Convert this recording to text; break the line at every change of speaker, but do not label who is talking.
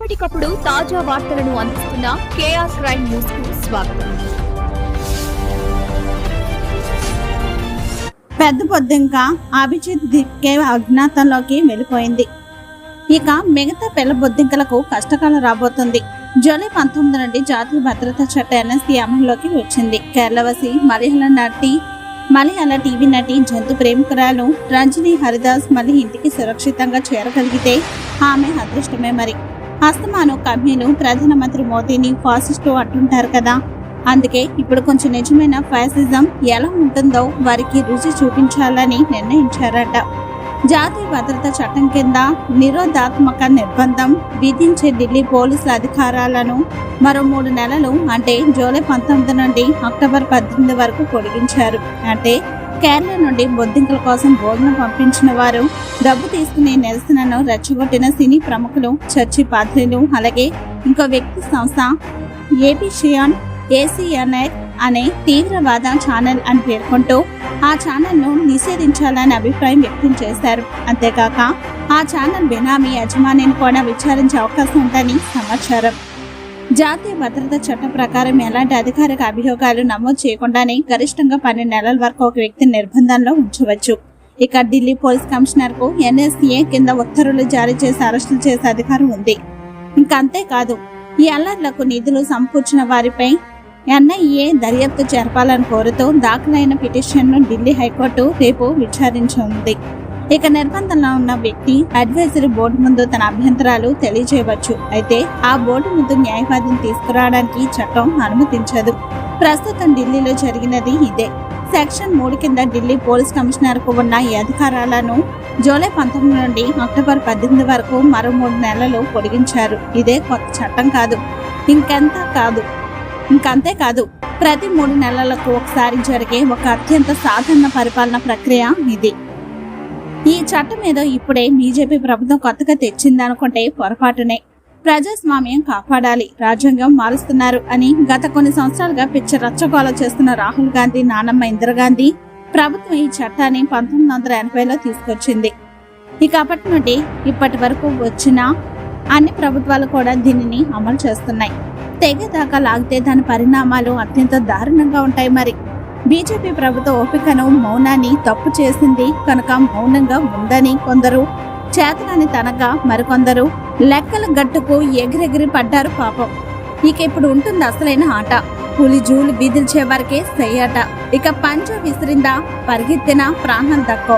ఎప్పటికప్పుడు తాజా వార్తలను అందిస్తున్న కేఆర్ క్రైమ్ న్యూస్ కు స్వాగతం.
పెద్ద బొద్దింక అభిజిత్ దిక్కే అజ్ఞాతంలోకి వెళ్ళిపోయింది. ఇక మిగతా పిల్ల బొద్దింకలకు కష్టకాలం రాబోతుంది. జూలై 19 నుండి జాతీయ భద్రతా చట్ట NSC అమల్లోకి వచ్చింది. కేరళవాసి మలయాళ టీవీ నటి జంతు ప్రేమికురాలు రంజని హరిదాస్ మళ్ళీ ఇంటికి సురక్షితంగా చేరగలిగితే ఆమె అదృష్టమే. మరి అస్తమాను కంపెనీలు ప్రధానమంత్రి మోదీని ఫాసిస్టు అంటుంటారు కదా, అందుకే ఇప్పుడు కొంచెం నిజమైన ఫ్యాసిజం ఎలా ఉంటుందో వారికి రుచి చూపించాలని నిర్ణయించారట. జాతీయ భద్రతా చట్టం కింద నిరోధాత్మక నిర్బంధం విధించే ఢిల్లీ పోలీసుల అధికారాలను మరో 3 నెలలు అంటే జూలై 19 నుండి అక్టోబర్ 18 వరకు పొడిగించారు. అంటే కేరళ నుండి బొద్దింకల కోసం భోజనం పంపించిన వారు, డబ్బు తీసుకునే నిరసనను రెచ్చగొట్టిన సినీ ప్రముఖులు, చర్చి పాద్రీలు, అలాగే ఇంకో వ్యక్తి సంస్థ ఏబిషియాన్ ACNR అనే తీవ్రవాద ఛానల్ అని పేర్కొంటూ ఆ ఛానల్ను నిషేధించాలని అభిప్రాయం వ్యక్తం చేశారు. అంతేకాక ఆ ఛానల్ బెనామీ యజమానిని కూడా విచారించే అవకాశం ఉందని సమాచారం. జాతీయ భద్రతా చట్టం ప్రకారం ఎలాంటి అధికారిక అభియోగాలు నమోదు చేయకుండానే గరిష్టంగా 12 నెలల వరకు ఒక వ్యక్తిని నిర్బంధంలో ఉంచవచ్చు. ఇక ఢిల్లీ పోలీస్ కమిషనర్ కు NSA కింద ఉత్తర్వులు జారీ చేసి అరెస్టులు చేసే అధికారం ఉంది. అంతేకాదు, ఈ అల్లర్లకు నిధులు సమకూర్చిన వారిపై NIA దర్యాప్తు జరపాలని కోరుతూ దాఖలైన పిటిషన్ను ఢిల్లీ హైకోర్టు రేపు విచారించనుంది. ఇక నిర్బంధంలో ఉన్న వ్యక్తి అడ్వైజరీ బోర్డు ముందు తన అభ్యంతరాలు తెలియజేయవచ్చు. అయితే ఆ బోర్డు ముందు న్యాయవాదిని తీసుకురావడానికి చట్టం అనుమతించదు. ప్రస్తుతం ఢిల్లీలో జరిగినది ఇదే. సెక్షన్ 3 కింద ఢిల్లీ పోలీస్ కమిషనర్ కు ఉన్న ఈ అధికారాలను జూలై 19 నుండి అక్టోబర్ 18 వరకు మరో 3 నెలలు పొడిగించారు. ఇదే కొత్త చట్టం కాదు, ఇంకంతేకాదు, ప్రతి 3 నెలలకు ఒకసారి జరిగే ఒక అత్యంత సాధారణ పరిపాలన ప్రక్రియ ఇది. ఈ చట్టం ఏదో ఇప్పుడే బీజేపీ ప్రభుత్వం కొత్తగా తెచ్చిందనుకుంటే పొరపాటునే. ప్రజాస్వామ్యం కాపాడాలి, రాజ్యాంగం మారుస్తున్నారు అని గత కొన్ని సంవత్సరాలుగా పిచ్చ రచ్చగోల చేస్తున్న రాహుల్ గాంధీ, నానమ్మ ఇందిరాగాంధీ ప్రభుత్వం ఈ చట్టాన్ని 1980లో తీసుకొచ్చింది. ఇక అప్పటి నుండి ఇప్పటి వరకు వచ్చిన అన్ని ప్రభుత్వాలు కూడా దీనిని అమలు చేస్తున్నాయి. తెగేదాకా లాగితే దాని పరిణామాలు అత్యంత దారుణంగా ఉంటాయి. మరి బీజేపీ ప్రభుత్వ ఓపికను, మౌనాన్ని తప్పు చేసింది కనుక మౌనంగా ఉందని కొందరు, చేతనాన్ని తనగా మరికొందరు లెక్కల గట్టుకు ఎగిరెగిరి పడ్డారు పాపం. ఇక ఇప్పుడు ఉంటుంది అసలైన ఆట. పులి జూలు బీదిల్చే వరకే సయ్యాట. ఇక పంచ విసిరిందా, పరిగెత్తిన ప్రాణం దక్కో.